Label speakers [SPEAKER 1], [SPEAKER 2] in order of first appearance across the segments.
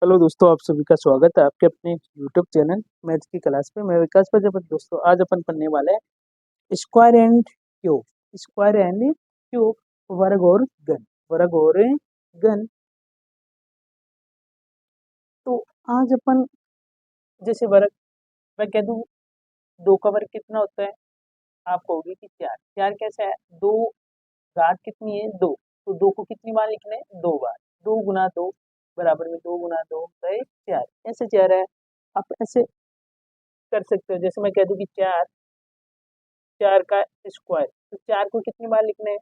[SPEAKER 1] Hello दोस्तों, आप सभी का स्वागत है आपके अपने यूट्यूब चैनल मैथ की क्लास पे। मैं विकास प्रजापति। दोस्तों आज अपन पढ़ने वाले हैं square and cube. Square and cube, वर्ग और घन। वर्ग और घन। तो आज अपन जैसे वर्ग, मैं कह दूं दो का वर्ग कितना होता है, आप कहोगे कि चार। चार कैसे है? दो घात कितनी है? दो। तो दो को कितनी बार लिखना है? दो बार। दो गुना दो बराबर में दो गुना दो होता है चार। ऐसे चार है। आप ऐसे कर सकते हो, जैसे मैं कह दूं कि चार, चार का स्क्वायर। तो चार को कितनी बार लिखना है?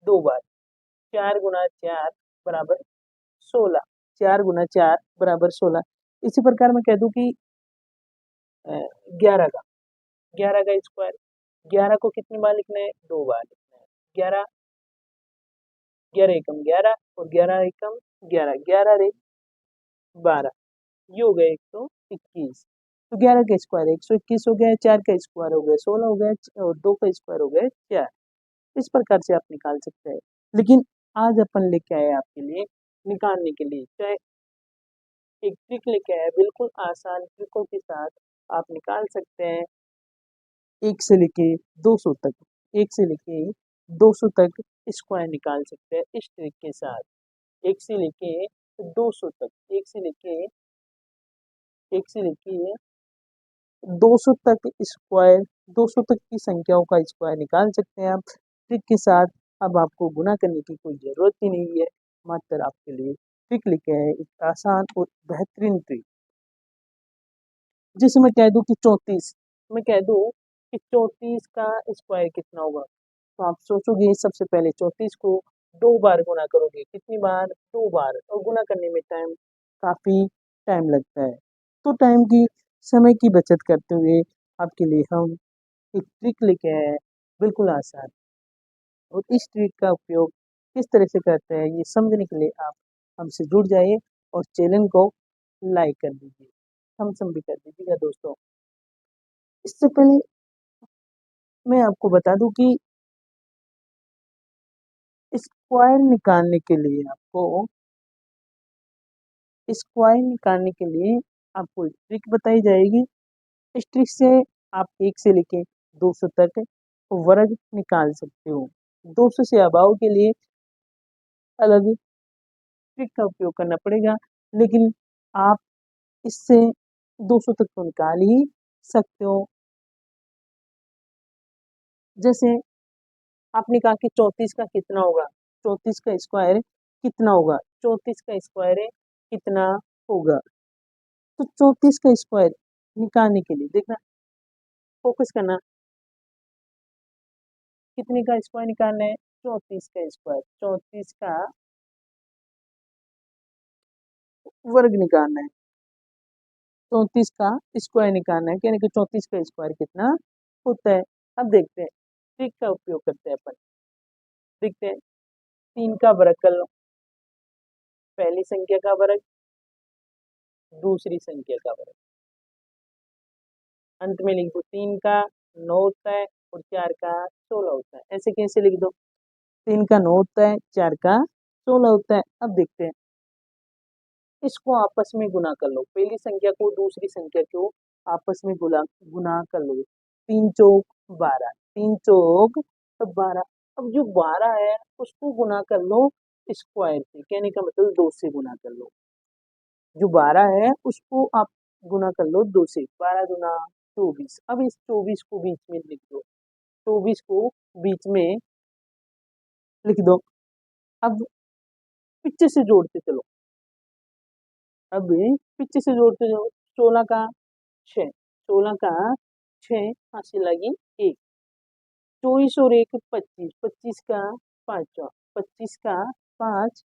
[SPEAKER 1] दो बार। चार गुना चार बराबर 16। चार गुना चार बराबर 16। इसी प्रकार मैं कह दूं कि 11 का, 11 का स्क्वायर। 11 को कितनी बार लिखना है? दो बार लिखना है। 11, 11 एकम 11 और 11 एकम 11, 11 रे 12, ये हो गया 121। तो 11 का स्क्वायर 121 हो गया, चार का स्क्वायर हो गया 16 हो गया, और दो का स्क्वायर हो गया चार। इस प्रकार से आप निकाल सकते हैं। लेकिन आज अपन लेके आए आपके लिए निकालने के लिए चाहे एक ट्रिक लेके आए, बिल्कुल आसान ट्रिकों के साथ आप निकाल सकते हैं। एक से लेके 200 तक, एक से लेके 200 तक स्क्वायर निकाल सकते हैं इस ट्रिक के साथ। एक से लेके 200 तक, एक से लेके 200 तक स्क्वायर, 200 तक की संख्याओं का स्क्वायर निकाल सकते हैं आप ट्रिक के साथ। अब आपको गुना करने की कोई जरूरत ही नहीं है। मात्र आपके लिए ट्रिक लिखे है, एक आसान और बेहतरीन ट्रिक। जैसे मैं कह दूं कि 34, मैं कह दूं कि 34 का स्क्वायर कितना होगा, तो आप सोचोगे सबसे पहले 34 को दो बार गुना करोगे। कितनी बार? दो बार। और गुना करने में टाइम, काफी टाइम लगता है। तो टाइम की, समय की बचत करते हुए आपके लिए हम एक ट्रिक लेके आए हैं, बिल्कुल आसान। और इस ट्रिक का उपयोग किस तरह से करते हैं ये समझने के लिए आप हमसे जुड़ जाइए और चैनल को लाइक कर दीजिए, थम्स अप भी कर दीजिएगा दोस्तों। इससे पहले मैं आपको बता दूं कि स्क्वायर निकालने के लिए आपको, स्क्वायर निकालने के लिए आपको एक ट्रिक बताई जाएगी। इस ट्रिक से आप एक से लेके 200 तक वर्ग निकाल सकते हो। 200 से अभाव के लिए अलग ट्रिक का उपयोग करना पड़ेगा, लेकिन आप इससे 200 तक तो निकाल ही सकते हो। जैसे आपने कहा कि 34 का कितना होगा, 34 का स्क्वायर कितना होगा, 34 का स्क्वायर कितना होगा। तो 34 का स्क्वायर निकालने के लिए देखना, फोकस करना, कितने का स्क्वायर निकालना है? 34 का स्क्वायर, 34 का वर्ग निकालना है, 34 का स्क्वायर निकालना है, यानी कि 34 का स्क्वायर कितना होता है। अब देखते हैं, ट्रिक का उपयोग करते हैं अपन। देखते हैं, तीन का वर्ग कर लो, पहली संख्या का वर्ग, दूसरी संख्या का वर्ग। अंत में लिख दो, तीन का 9 होता है और चार का 16 होता है। ऐसे कैसे लिख दो? तीन का 9 होता है, चार का 16 होता है। अब देखते हैं, इसको आपस में गुना कर लो, पहली संख्या को दूसरी संख्या को आपस में गुना गुना कर लो। तीन चौक 12, तीन चौक 12। अब जो 12 है उसको गुना कर लो स्क्वायर से, कहने का मतलब दो से गुना कर लो। जो 12 है उसको आप गुना कर लो दो से, 12 गुना 24। अब इस 24 को बीच में लिख दो, 24 को बीच में लिख दो। अब पीछे से जोड़ते चलो, अब पीछे से जोड़ते जाओ। 16 का 6, 16 का 6 हासिल लगी एक, 24 और एक 25, 25 का 5, 25 का 5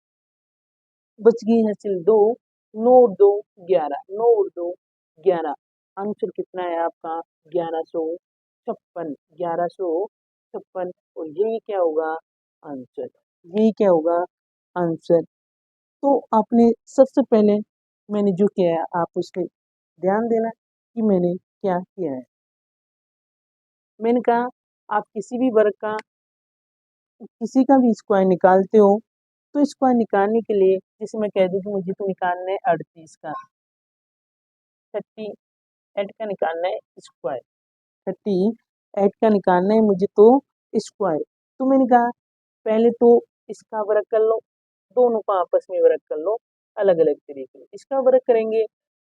[SPEAKER 1] बच गई हासिल दो, 9 और 2 11, 9 और 2 11। आंसर कितना है आपका? 1156, 1156। और यही क्या होगा? आंसर। यही क्या होगा? आंसर। तो आपने सबसे पहले मैंने जो किया है आप उस पर ध्यान देना कि मैंने क्या किया है। मैंने कहा आप किसी भी वर्ग का, किसी का भी स्क्वायर निकालते हो तो स्क्वायर निकालने के लिए जैसे मैं कह दूँ कि मुझे तो निकालना है 38 का, 38 का निकालना है स्क्वायर, 38 का निकालना है मुझे तो स्क्वायर। तो मैंने कहा पहले तो इसका वर्ग कर लो, दोनों का आपस में वर्ग कर लो अलग अलग तरीके से। इसका वर्ग करेंगे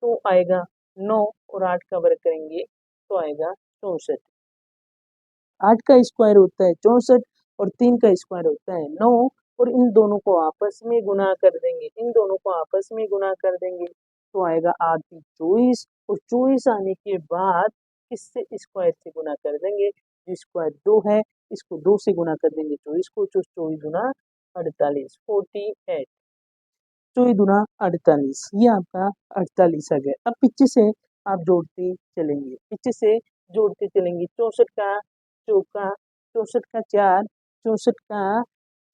[SPEAKER 1] तो आएगा 9 और 8 का वर्ग करेंगे तो आएगा 64। 8 का स्क्वायर होता है 64 और 3 का स्क्वायर होता है 9, और इन दोनों को आपस में गुना कर देंगे, इन दोनों को आपस में गुना कर देंगे तो आएगा 8 की 24, और 24 आने के बाद किससे स्क्वायर से गुना कर देंगे, जो स्क्वायर 2 है इसको 2 से गुना कर देंगे 24 को, तो 24 गुना 48, 48, 24 गुना 48, ये आपका 48 आ गया। अब पीछे से आप जोड़ते चलेंगे, पीछे से जोड़ते चलेंगे, 64 का चौका, 64 का 4, 64 का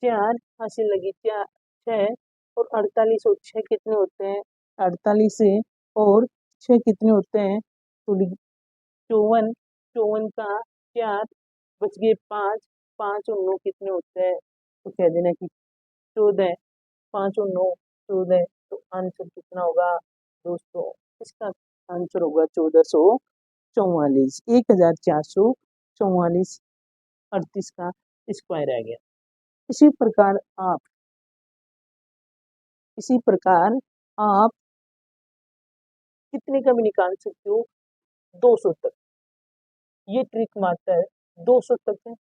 [SPEAKER 1] 4 हासिल लगी 4 6, और 48 और 6 कितने होते हैं, 48 से और 6 कितने होते हैं, तो 54, 54 का 4 बच गए 5, 5 और 9 कितने होते हैं, तो कह देना कि 14, 5 और 9 14, तो आंसर कितना होगा दोस्तों, इसका आंसर होगा 1444, 1444 38 का स्क्वायर आ गया। इसी प्रकार आप कितने का भी निकाल सकते हो, 200 तक। ये ट्रिक मात्र 200 तक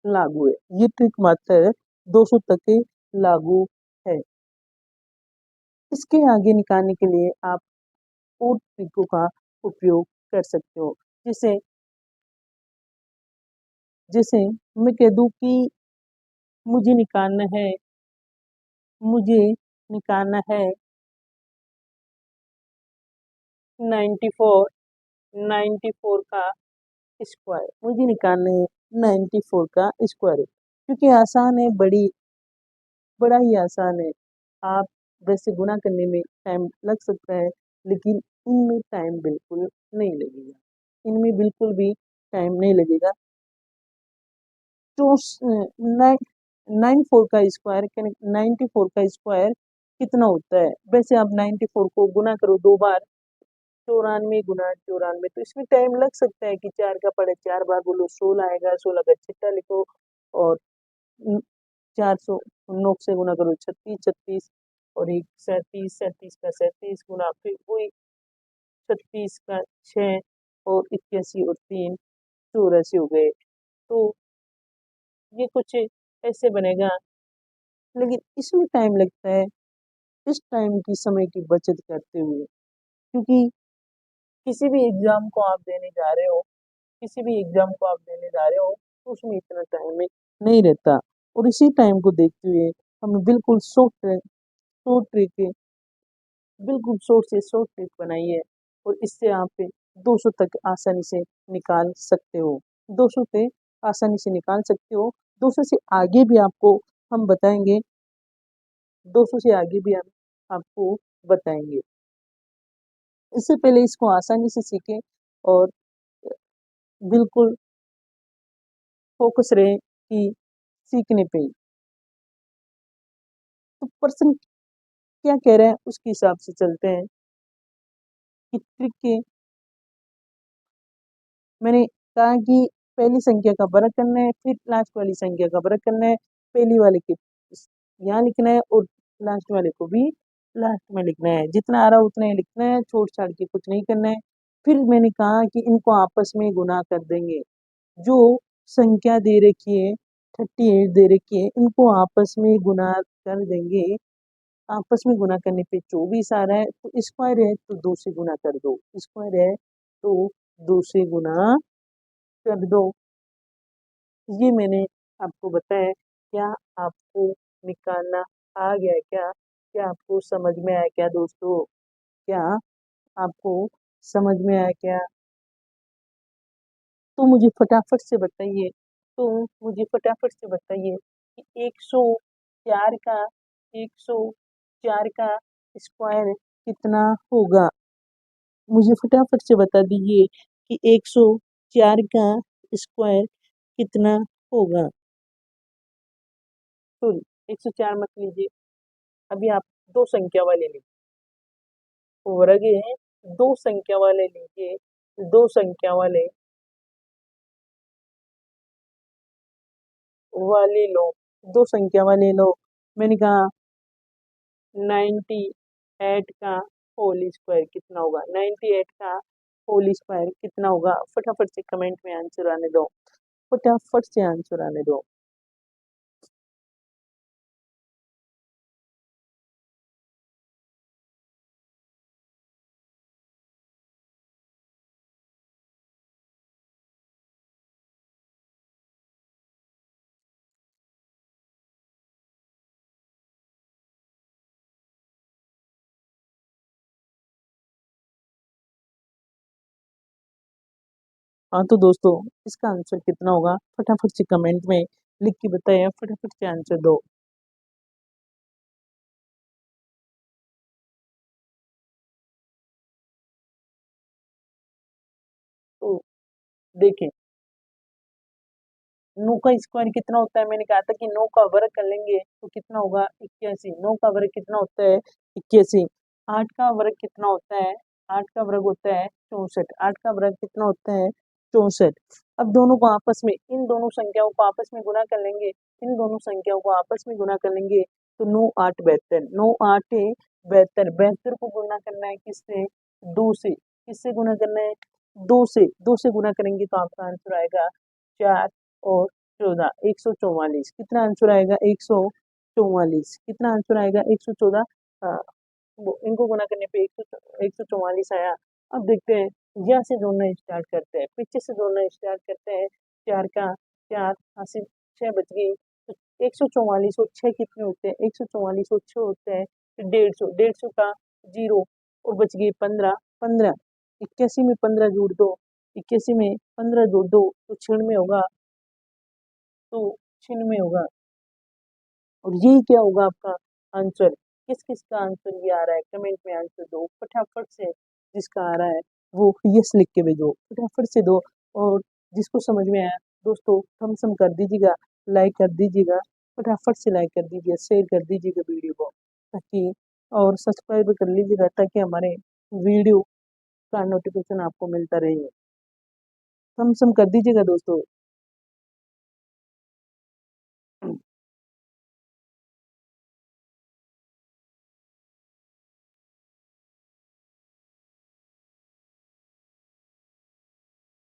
[SPEAKER 1] लागू है, ये ट्रिक मात्र 200 तक लागू है। इसके आगे निकालने के लिए आप और ट्रिकों का उपयोग कर सकते हो। जैसे जैसे मैं कह दूं कि मुझे निकालना है मुझे निकालना है 94 94 का स्क्वायर, मुझे निकालना है 94 का स्क्वायर, क्योंकि आसान है, बड़ा ही आसान है। आप वैसे गुना करने में टाइम लग सकता है, लेकिन इनमें टाइम बिल्कुल नहीं लगेगा, इनमें बिल्कुल भी टाइम नहीं लगेगा। तो 94 का स्क्वायर 94 का स्क्वायर कितना होता है, वैसे आप 94 को गुना करो 2 बार, 94 गुना 94, तो इसमें टाइम लग सकता है कि 4 का पड़े 4 बार बोलो 16 आएगा, 16 का छिट्टा लिखो, और 400 9 से गुना करो 36, 36 और एक 37, 37 का 37 गुना फिर वही 36 का 6 और 81 और 3 84 हो गए। तो ये कुछ ऐसे बनेगा, लेकिन इसमें टाइम लगता है, इस टाइम की समय की बचत करते हुए, क्योंकि किसी भी एग्जाम को आप देने जा रहे हो, किसी भी एग्जाम को आप देने जा रहे हो तो उसमें इतना टाइम नहीं रहता, और इसी टाइम को देखते हुए हमें बिल्कुल शॉर्ट ट्रिक बिल्कुल शॉर्ट ट्रिक बनाई है, और इससे आप 200 तक आसानी से निकाल सकते हो, 200 से आसानी से निकाल सकते हो। 200 से आगे भी आपको हम बताएंगे, 200 से आगे भी हम आपको बताएंगे। इससे पहले इसको आसानी से सीखें और बिल्कुल फोकस रहे कि सीखने पे ही। तो पर्सन क्या कह रहा है उसके हिसाब से चलते हैं कि ट्रिक के मैंने कहा कि पहली संख्या का वर्ग करना है, फिर लास्ट वाली संख्या का वर्ग करना है, पहली वाले के यहाँ लिखना है और लास्ट वाले को भी लास्ट में लिखना है, जितना आ रहा उतना ही लिखना है, छोड़ छाड़ के कुछ नहीं करना है। फिर मैंने कहा कि इनको आपस में गुना कर देंगे, जो संख्या दे रखी है 38 दे रखी है, इनको आपस में गुना कर देंगे, आपस में गुना करने पे 24 आ रहा है, तो स्क्वायर है तो 2 से गुना कर दो, स्क्वायर है तो 2 से गुना कर दो। ये मैंने आपको बताया, क्या आपको निकालना आ गया क्या आपको समझ में आया क्या दोस्तों, क्या आपको समझ में आया क्या, तो मुझे फटाफट से बताइए, तो मुझे फटाफट से बताइए कि 104 का 104 का स्क्वायर कितना होगा, मुझे फटाफट से बता दीजिए कि 104 का स्क्वायर कितना होगा। सॉरी 104 मत लीजिए, अभी आप दो संख्या वाले लीजिए, वर्ग है दो संख्या वाले लीजिए, दो संख्या वाले लो, दो संख्या वाले लो। मैंने कहा 98 का होल स्क्वायर कितना होगा, 98 का होल स्क्वायर कितना होगा, फटाफट से कमेंट में आंसर आने दो, फटाफट से आंसर आने दो। हाँ तो दोस्तों, इसका आंसर कितना होगा फटाफट से कमेंट में लिख के बताइए, फटाफट से आंसर दो। तो देखें, 9 का स्क्वायर कितना होता है, मैंने कहा था कि 9 का वर्ग कर लेंगे तो कितना होगा 81। 9 का वर्ग कितना होता है 81। 8 का वर्ग कितना होता है, 8 का वर्ग होता है 64। 8 का वर्ग कितना होता है 64। अब दोनों को आपस में, इन दोनों संख्याओं को आपस में गुना कर लेंगे, इन दोनों संख्याओं को आपस में गुना कर लेंगे तो 9 8 72, 9 8 72, 72 को गुना करना है किससे, 2 से, किससे गुना करना है 2 से, 2 से गुना करेंगे तो आपका आंसर आएगा 4 और 14, 144। कितना आंसर आएगा 144, कितना आंसर आएगा 114। हाँ, वो इनको गुना करने पे 144 आया। अब देखते हैं, यहाँ से जोड़ना स्टार्ट करते हैं, पीछे से जोड़ना स्टार्ट करते हैं। 4 का 4, यहाँ से 6 बच गई, तो 144 और 6 कितने होते हैं, 144 और 6 होते हैं 150, 150 का 0 और बच गई 15, 15, 81 में 15 जोड़ दो, 81 में 15 जोड़ दो तो 96 होगा, तो 96 होगा। और यही क्या होगा आपका आंसर। किस किस का आंसर ये आ रहा है कमेंट में आंसर दो फटाफट से, जिसका आ रहा है वो यस लिख के भेजो, फटाफट से दो। और जिसको समझ में आया दोस्तों थम्स अप कर दीजिएगा, लाइक कर दीजिएगा, फटाफट से लाइक कर दीजिए, शेयर कर दीजिएगा वीडियो को, ताकि और सब्सक्राइब कर लीजिएगा ताकि हमारे वीडियो का नोटिफिकेशन आपको मिलता रहे। थम्स अप कर दीजिएगा दोस्तों।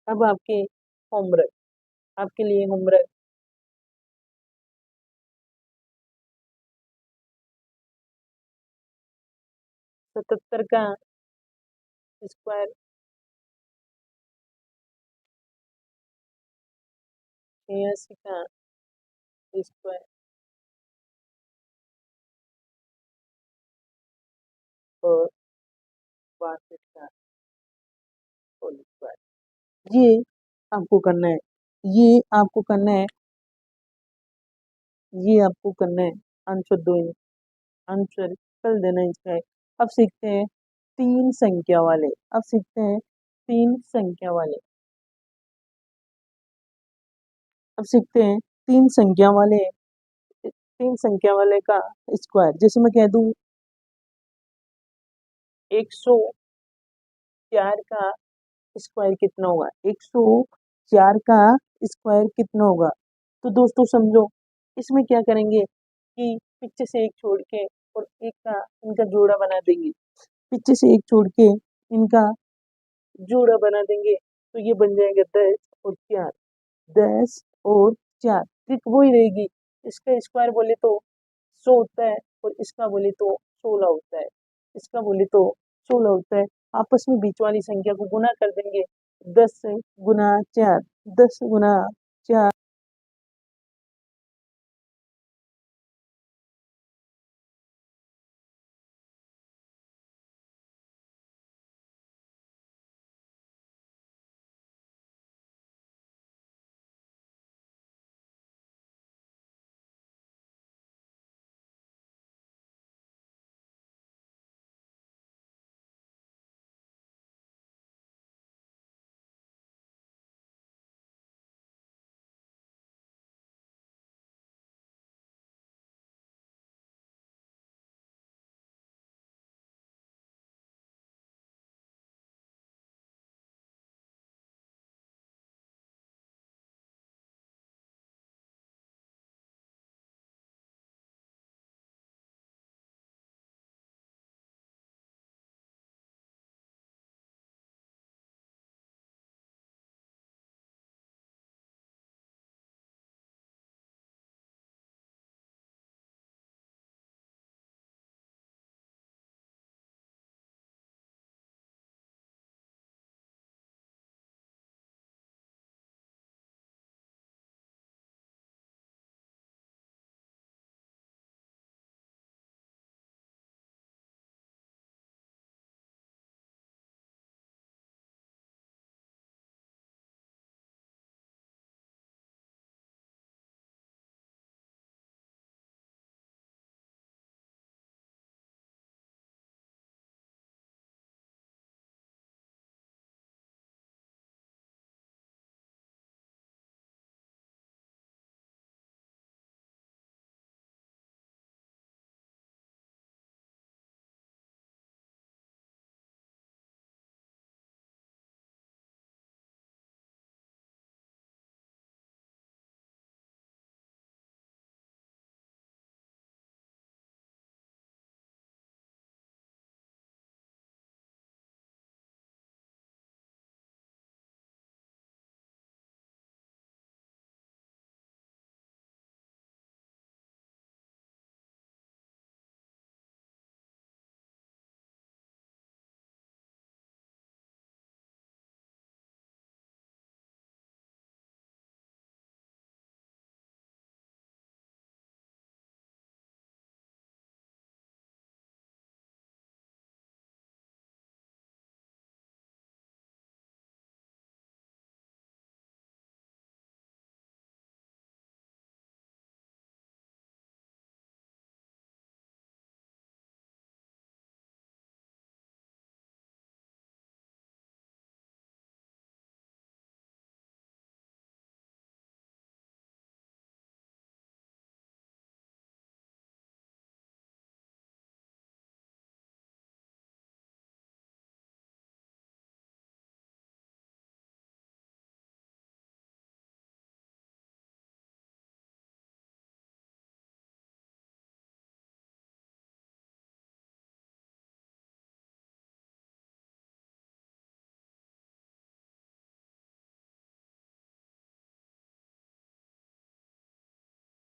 [SPEAKER 1] अब आपके होमवर्क, आपके लिए होमवर्क, 77 का स्क्वायर, 86 का स्क्वायर और 62 का होल स्क्वायर। ये आपको करना है, ये आपको करना है, ये आपको करना है। आंसर दो, आंसर कर देना इसका है। अब सीखते हैं तीन संख्या वाले, अब सीखते हैं तीन संख्या वाले, अब सीखते हैं तीन संख्या वाले, तीन संख्या वाले का स्क्वायर। जैसे मैं कह दूं 104 का स्क्वायर कितना होगा, 104 का स्क्वायर कितना होगा। तो दोस्तों समझो, इसमें क्या करेंगे कि पीछे से एक छोड़ के और एक का इनका जोड़ा बना देंगे, पीछे से एक छोड़ के इनका जोड़ा बना देंगे तो ये बन जाएगा 10 और 4, 10 और 4। ट्रिक वही रहेगी, इसका स्क्वायर बोले तो 100 होता है और इसका बोले तो 16 होता है, इसका बोले तो 16 होता है। आपस में बीच वाली संख्या को गुना कर देंगे, 10 से गुना 4, 10 गुना 4।